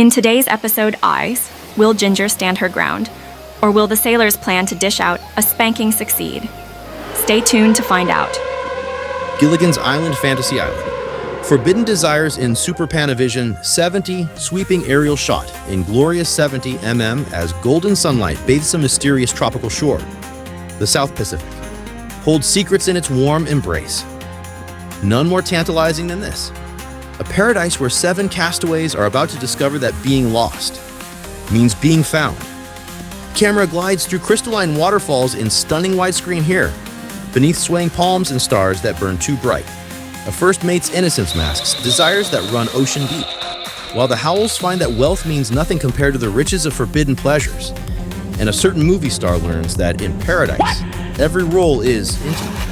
In today's episode, Eyes, will Ginger stand her ground? Or will the sailors plan to dish out a spanking succeed? Stay tuned to find out. Gilligan's Island Fantasy Island. Forbidden Desires in Super Panavision 70 sweeping aerial shot in glorious 70 mm as golden sunlight bathes a mysterious tropical shore. The South Pacific holds secrets in its warm embrace. None more tantalizing than this. A paradise where 7 castaways are about to discover that being lost means being found. Camera glides through crystalline waterfalls in stunning widescreen here, beneath swaying palms and stars that burn too bright. A first mate's innocence masks desires that run ocean deep, while the howls find that wealth means nothing compared to the riches of forbidden pleasures. And a certain movie star learns that in paradise, every role is intimate.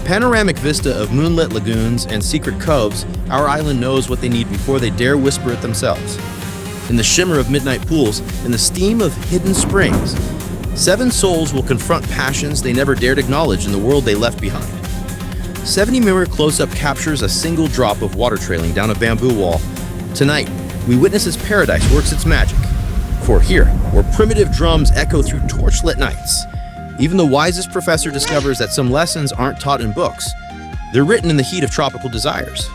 Panoramic vista of moonlit lagoons and secret coves, our island knows what they need before they dare whisper it themselves. In the shimmer of midnight pools, in the steam of hidden springs, 7 souls will confront passions they never dared acknowledge in the world they left behind. 70-mirror close-up captures a single drop of water trailing down a bamboo wall. Tonight, we witness as paradise works its magic. For here, where primitive drums echo through torchlit nights, even the wisest professor discovers that some lessons aren't taught in books. They're written in the heat of tropical desires.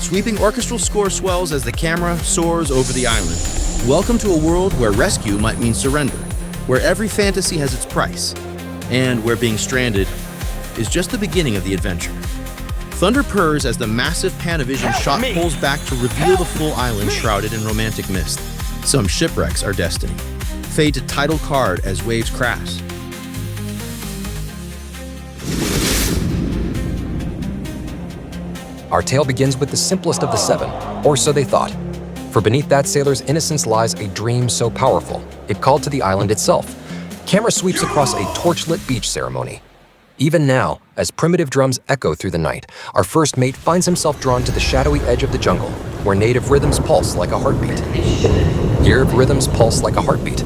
Sweeping orchestral score swells as the camera soars over the island. Welcome to a world where rescue might mean surrender, where every fantasy has its price, and where being stranded is just the beginning of the adventure. Thunder purrs as the massive Panavision shot pulls back to reveal the full island shrouded in romantic mist. Some shipwrecks are destiny. Fade to title card as waves crash. Our tale begins with the simplest of the 7, or so they thought. For beneath that sailor's innocence lies a dream so powerful, it called to the island itself. Camera sweeps across a torchlit beach ceremony. Even now, as primitive drums echo through the night, our first mate finds himself drawn to the shadowy edge of the jungle, where native rhythms pulse like a heartbeat. Here, rhythms pulse like a heartbeat.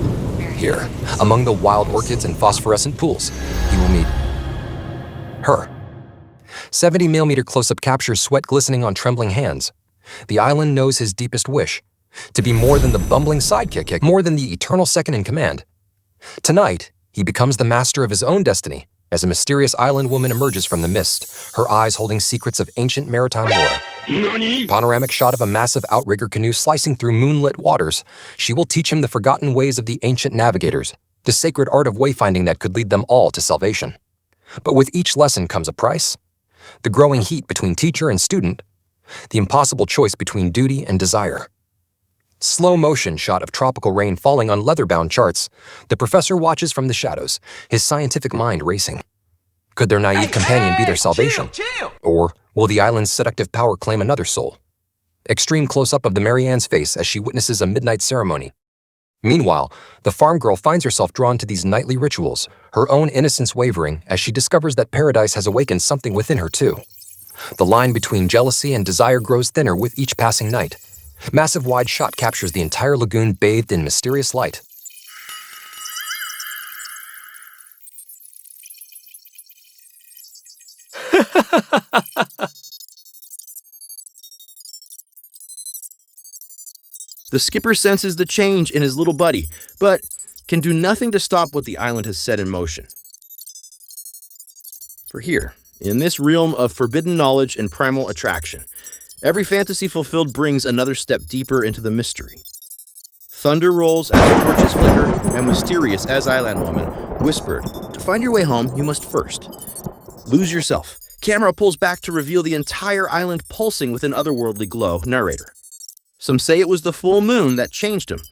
Here, among the wild orchids and phosphorescent pools, he will meet her. 70mm close-up captures sweat glistening on trembling hands. The island knows his deepest wish, to be more than the bumbling sidekick, more than the eternal second in command. Tonight, he becomes the master of his own destiny as a mysterious island woman emerges from the mist, her eyes holding secrets of ancient maritime lore. Panoramic shot of a massive outrigger canoe slicing through moonlit waters, she will teach him the forgotten ways of the ancient navigators, the sacred art of wayfinding that could lead them all to salvation. But with each lesson comes a price. The growing heat between teacher and student, the impossible choice between duty and desire. Slow motion shot of tropical rain falling on leather-bound charts, the professor watches from the shadows, his scientific mind racing. Could their naive companion be their salvation? Or will the island's seductive power claim another soul? Extreme close-up of the Marianne's face as she witnesses a midnight ceremony. Meanwhile, the farm girl finds herself drawn to these nightly rituals, her own innocence wavering as she discovers that paradise has awakened something within her too. The line between jealousy and desire grows thinner with each passing night. Massive wide shot captures the entire lagoon bathed in mysterious light. The skipper senses the change in his little buddy, but can do nothing to stop what the island has set in motion. For here, in this realm of forbidden knowledge and primal attraction, every fantasy fulfilled brings another step deeper into the mystery. Thunder rolls as torches flicker, and mysterious as Island Woman whispered, "To find your way home, you must first lose yourself." Camera pulls back to reveal the entire island pulsing with an otherworldly glow. Narrator: some say it was the full moon that changed him.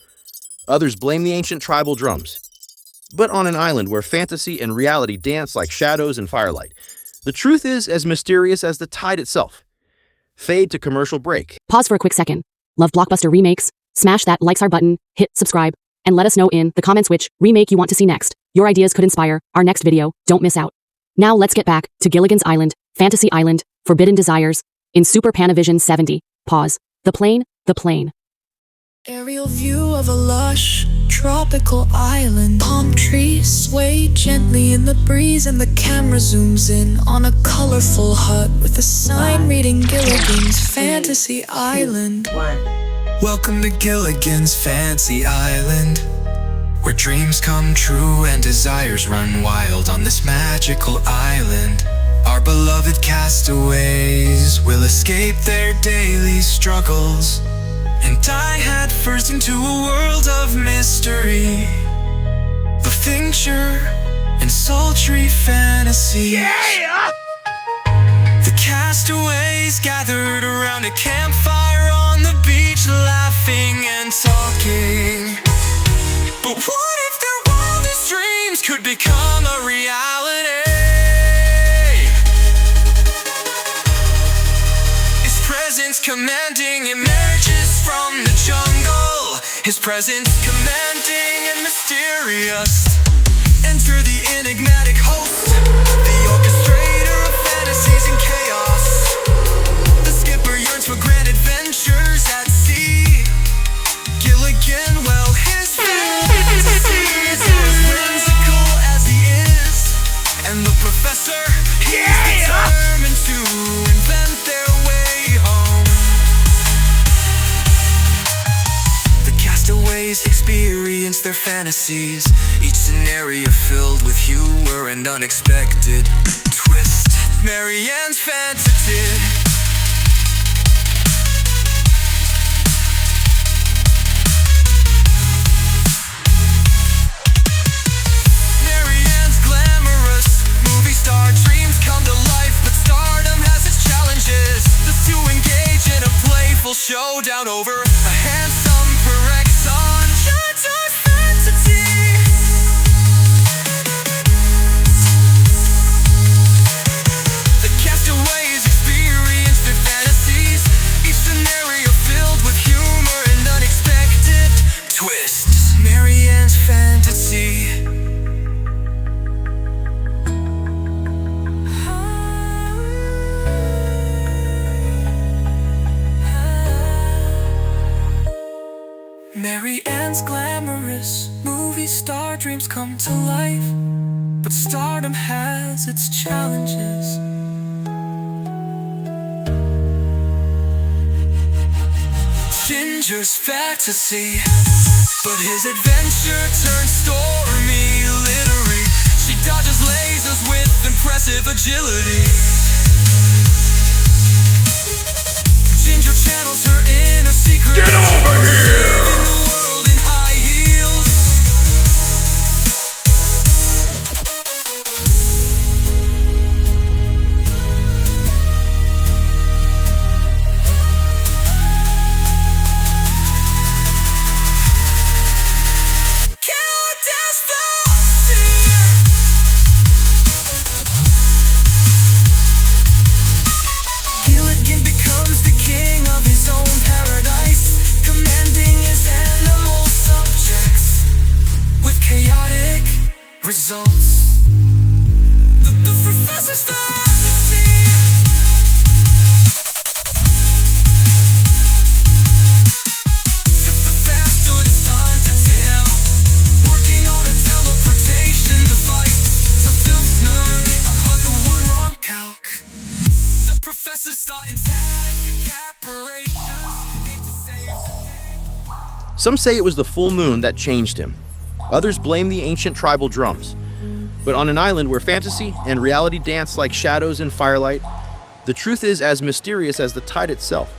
Others blame the ancient tribal drums. But on an island where fantasy and reality dance like shadows and firelight, the truth is as mysterious as the tide itself. Fade to commercial break. Pause for a quick second. Love Blockbuster remakes? Smash that likes our button, hit subscribe, and let us know in the comments which remake you want to see next. Your ideas could inspire our next video. Don't miss out. Now let's get back to Gilligan's Island, Fantasy Island, Forbidden Desires, in Super Panavision 70. Pause. The plane. Aerial view of a lush, tropical island. Palm trees sway gently in the breeze, and the camera zooms in on a colorful hut with a sign reading Gilligan's Fantasy Island. Welcome to Gilligan's Fancy Island, where dreams come true and desires run wild. On this magical island, our beloved castaways will escape their daily struggles and dive headfirst into a world of mystery, adventure, and sultry fantasy. The castaways gathered around a campfire on the beach, laughing and talking. But what if their wildest dreams could become a reality? His presence commanding emerges from the jungle. His presence commanding and mysterious. Enter the enigmatic host, the orchestrator of fantasies and chaos. The skipper yearns for grand adventures at sea. Gilligan, well, his fantasy is as whimsical as he is. And the professor, he's determined to invent their way home. The castaways experience their fantasies, each scenario filled with humor and unexpected twist. Marianne's fantasy. Marianne's glamorous movie star dreams come to life, but stardom has its challenges. The two engage in a playful showdown over a handsome Perexon Chateau fantasy. The castaways experience their fantasies, each scenario filled with humor and unexpected twists. Marianne's fantasy. Marianne's glamorous movie star dreams come to life, but stardom has its challenges. Ginger's fantasy, but his adventure turns stormy, literary. She dodges lasers with impressive agility. Ginger channels her inner secret. Get over here! Saving the world in high heels. Gilligan becomes the king of his own paradise, commanding his animal subjects with chaotic results. The professor's fantasy. Just a fast good son to tell, working on a teleportation device to filth none of the one wrong calc. The professor's thought intact operations need to save. Some say it was the full moon that changed him. Others blame the ancient tribal drums. But on an island where fantasy and reality dance like shadows in firelight, the truth is as mysterious as the tide itself.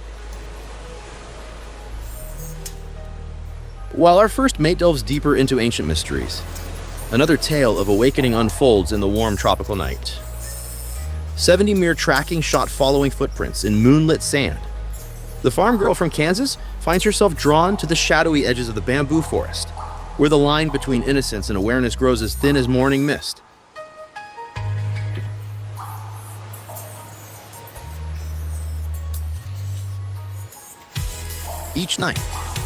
While our first mate delves deeper into ancient mysteries, another tale of awakening unfolds in the warm tropical night. 70 mere tracking shot following footprints in moonlit sand. The farm girl from Kansas finds herself drawn to the shadowy edges of the bamboo forest, where the line between innocence and awareness grows as thin as morning mist. Each night,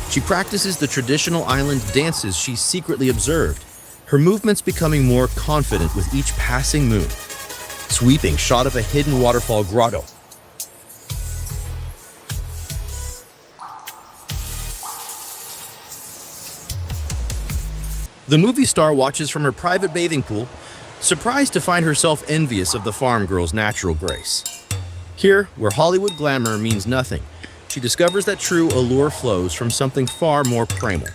she practices the traditional island dances she secretly observed, her movements becoming more confident with each passing moon. Sweeping shot of a hidden waterfall grotto. The movie star watches from her private bathing pool, surprised to find herself envious of the farm girl's natural grace. Here, where Hollywood glamour means nothing, she discovers that true allure flows from something far more primal.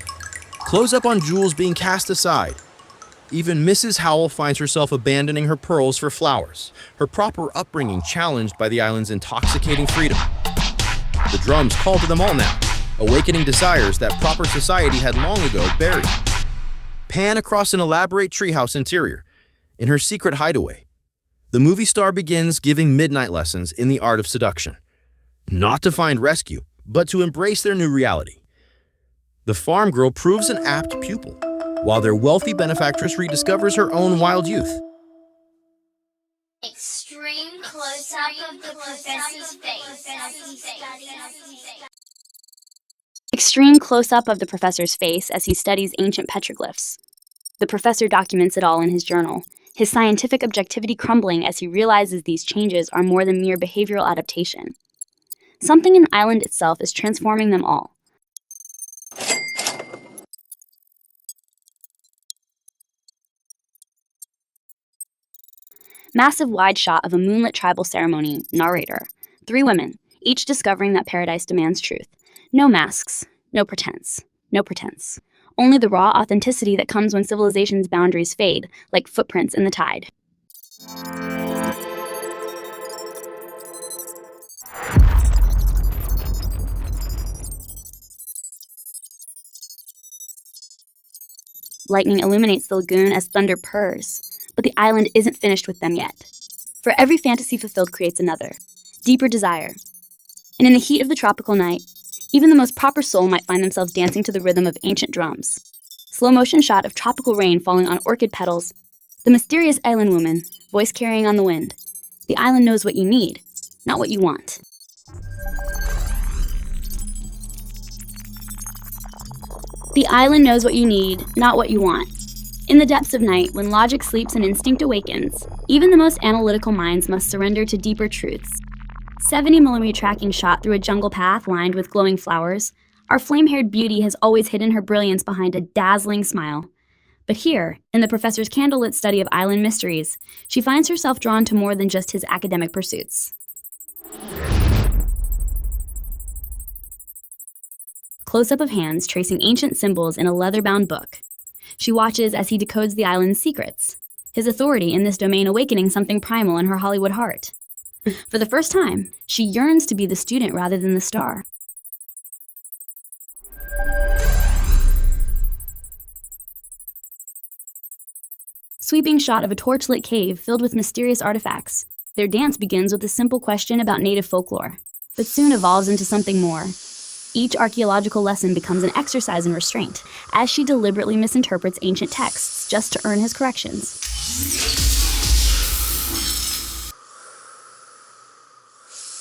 Close up on jewels being cast aside. Even Mrs. Howell finds herself abandoning her pearls for flowers, her proper upbringing challenged by the island's intoxicating freedom. The drums call to them all now, awakening desires that proper society had long ago buried. Pan across an elaborate treehouse interior. In her secret hideaway, the movie star begins giving midnight lessons in the art of seduction. Not to find rescue, but to embrace their new reality. The farm girl proves an apt pupil, while their wealthy benefactress rediscovers her own wild youth. Extreme close-up of the professor's face. Extreme close-up of the professor's face as he studies ancient petroglyphs. The professor documents it all in his journal, his scientific objectivity crumbling as he realizes these changes are more than mere behavioral adaptation. Something in the island itself is transforming them all. Massive wide shot of a moonlit tribal ceremony. Narrator. 3 women, each discovering that paradise demands truth. No masks, no pretense, no pretense. Only the raw authenticity that comes when civilization's boundaries fade, like footprints in the tide. Lightning illuminates the lagoon as thunder purrs, but the island isn't finished with them yet. For every fantasy fulfilled creates another, deeper desire. And in the heat of the tropical night, even the most proper soul might find themselves dancing to the rhythm of ancient drums. Slow motion shot of tropical rain falling on orchid petals. The mysterious island woman, voice carrying on the wind. The island knows what you need, not what you want. The island knows what you need, not what you want. In the depths of night, when logic sleeps and instinct awakens, even the most analytical minds must surrender to deeper truths. 70mm tracking shot through a jungle path lined with glowing flowers, our flame-haired beauty has always hidden her brilliance behind a dazzling smile. But here, in the professor's candlelit study of island mysteries, she finds herself drawn to more than just his academic pursuits. Close-up of hands tracing ancient symbols in a leather-bound book. She watches as he decodes the island's secrets, his authority in this domain awakening something primal in her Hollywood heart. For the first time, she yearns to be the student rather than the star. Sweeping shot of a torchlit cave filled with mysterious artifacts. Their dance begins with a simple question about native folklore, but soon evolves into something more. Each archaeological lesson becomes an exercise in restraint, as she deliberately misinterprets ancient texts just to earn his corrections.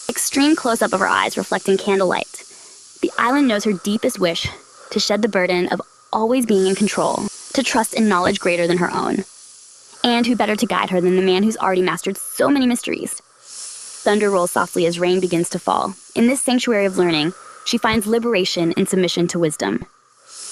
Extreme close-up of her eyes reflecting candlelight. The island knows her deepest wish, to shed the burden of always being in control, to trust in knowledge greater than her own. And who better to guide her than the man who's already mastered so many mysteries? Thunder rolls softly as rain begins to fall. In this sanctuary of learning, she finds liberation in submission to wisdom.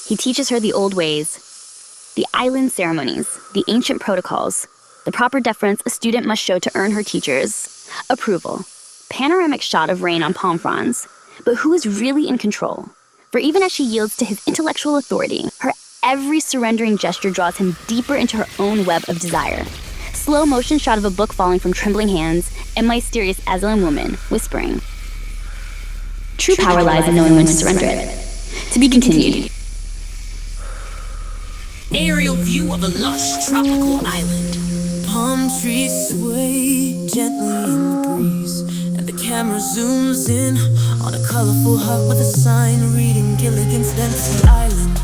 He teaches her the old ways, the island ceremonies, the ancient protocols, the proper deference a student must show to earn her teacher's approval. Panoramic shot of rain on palm fronds. But who is really in control? For even as she yields to his intellectual authority, her every surrendering gesture draws him deeper into her own web of desire. Slow motion shot of a book falling from trembling hands, and mysterious Aslan woman whispering. True power lies in knowing when to surrender it. To be continued. Aerial view of a lush tropical island. Palm trees sway gently in the breeze, and the camera zooms in on a colorful hut with a sign reading Gilligan's Fantasy Island.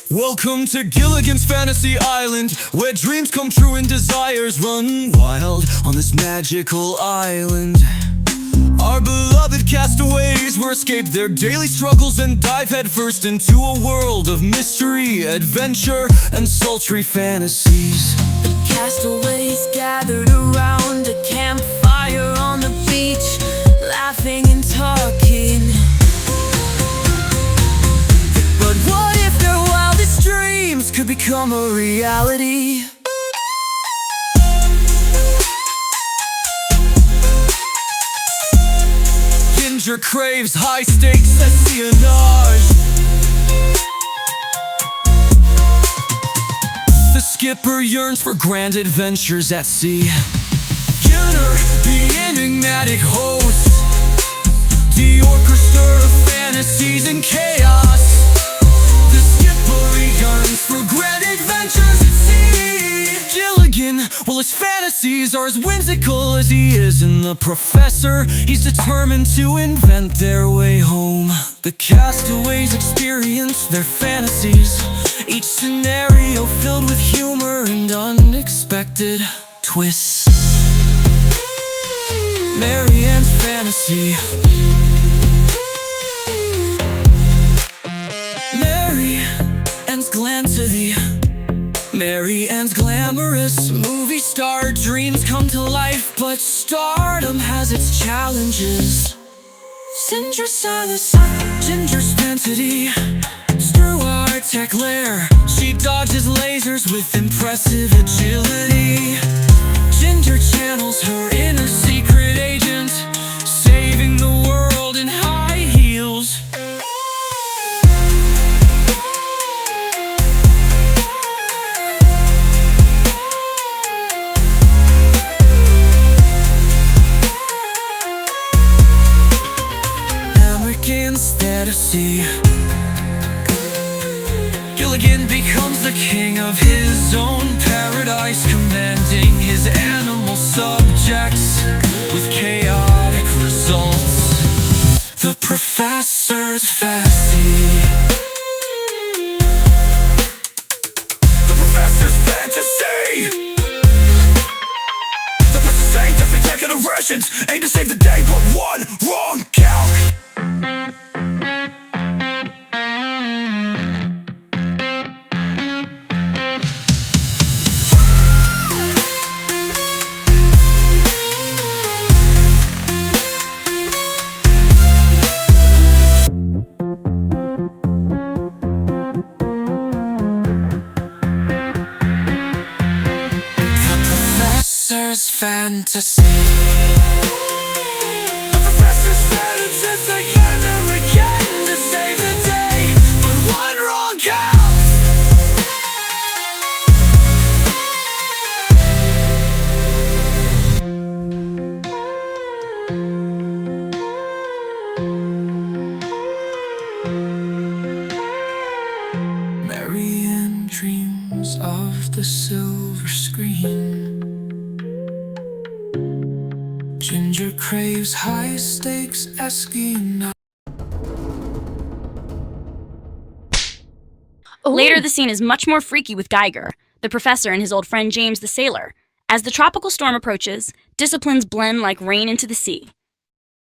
Welcome to Gilligan's Fantasy Island, where dreams come true and desires run wild on this magical island. Our Our beloved castaways were escaped their daily struggles and dive headfirst into a world of mystery, adventure, and sultry fantasies. The castaways gathered around a campfire on the beach, laughing and talking. But what if their wildest dreams could become a reality? Ginger craves high-stakes espionage. The skipper yearns for grand adventures at sea. Gunner, the enigmatic host, the orchestra of fantasies and chaos. The skipper yearns for grand adventures at sea. Gilligan, well, his fantasies are as whimsical as he is in The Professor. He's determined to invent their way home. The castaways experience their fantasies, each scenario filled with humor and unexpected twists. Mary Ann's fantasy. Mary Ann's glam to thee. Mary Ann's glamorous movie star dreams come to life, but stardom has its challenges. Ginger's silence, Ginger's fantasy. Through our tech lair, she dodges lasers with impressive agility. Ginger channels her inner secret agent, saving the world in high heels. Instead of sea, Gilligan becomes the king of his own paradise, commanding his animal subjects with chaotic results. The Professor's fantasy. The Professor's fantasy. The Professor's scientific declarations aim to save the day, but one wrong count. Fantasy. The Professor's fantasies again and again to save the day, but one wrong count. Mary Ann dreams of the silver screen. Ginger craves high-stakes espionage. Later, the scene is much more freaky with Geiger, the professor, and his old friend James the sailor. As the tropical storm approaches, disciplines blend like rain into the sea.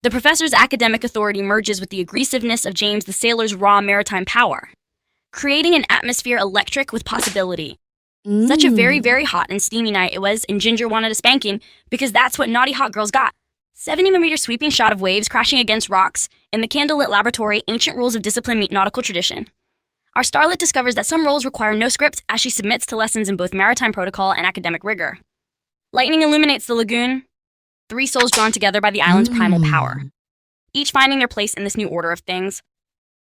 The professor's academic authority merges with the aggressiveness of James the sailor's raw maritime power, creating an atmosphere electric with possibility. Such a very, very hot and steamy night it was, and Ginger wanted a spanking because that's what naughty hot girls got. 70mm sweeping shot of waves crashing against rocks. In the candlelit laboratory, ancient rules of discipline meet nautical tradition. Our starlet discovers that some roles require no script as she submits to lessons in both maritime protocol and academic rigor. Lightning illuminates the lagoon, 3 souls drawn together by the island's primal power, each finding their place in this new order of things,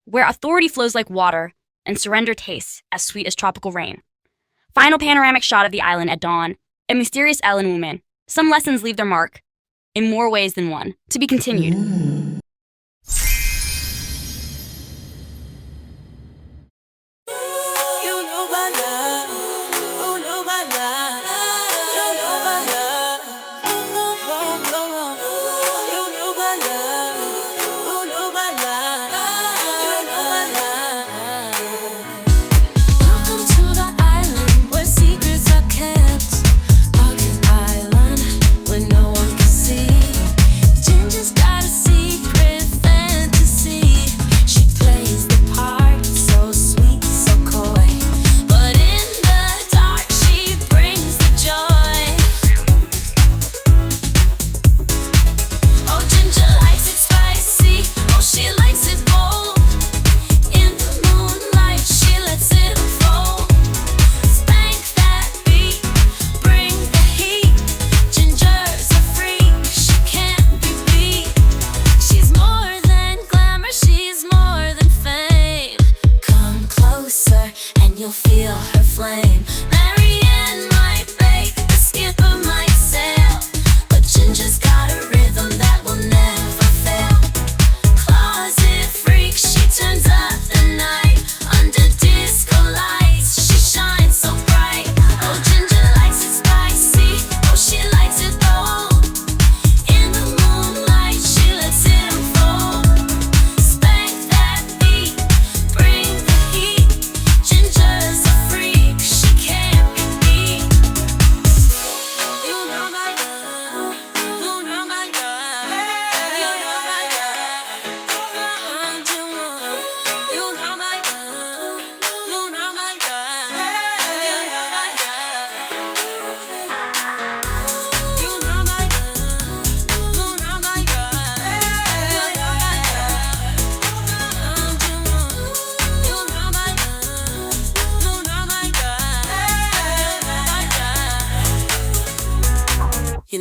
where authority flows like water and surrender tastes as sweet as tropical rain. Final panoramic shot of the island at dawn, a mysterious island woman. Some lessons leave their mark, in more ways than one. To be continued. Gotta see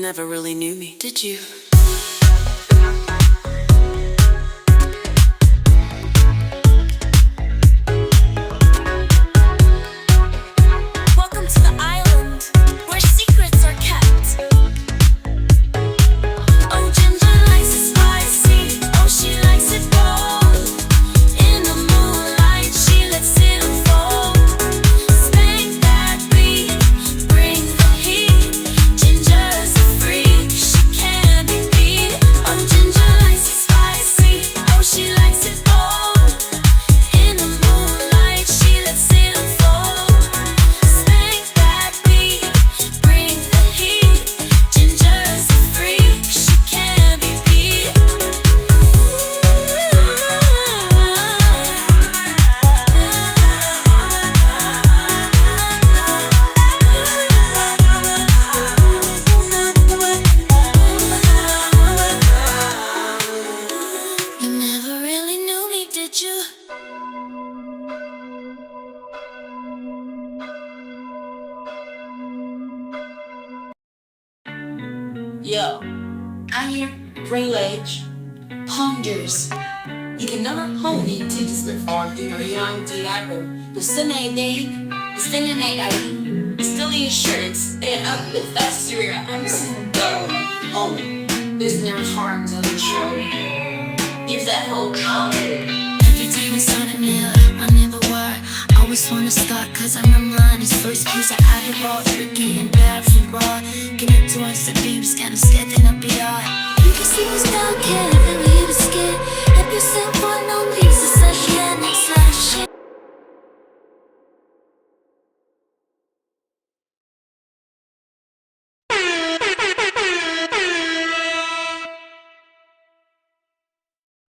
never really knew me, did you? Welcome to the island, where secrets are kept. Oh, Ginger likes it spicy. Oh, she likes it bold. In the moonlight, she lets it unfold. Spank that beat, bring the heat. Ginger's a freak, she can't be beat. Oh, Ginger likes it spicy. Oh, she likes it bold. In the moonlight, she lets it unfold. Spank that beat, bring the heat. Ginger's a freak, she can't be beat. You never really knew me, did you? Yo, I'm here, Rage, Ponders. You can never hold me to this before you're young Diablo. The sun ain't day, the singing ain't out. Still your shirts, and up with that cereal. I'm sitting down. Oh, there's never harm to the show. Give that whole comment. Every time it's on a nail, I never were. Always wanna start, cause I remember on his first piece I had it raw, getting bad for raw. Connect to us, the baby's kinda scared, then I'll be alright. You can see us down, can't even leave us scared. If you said one, no, please, it's like, yeah, next life.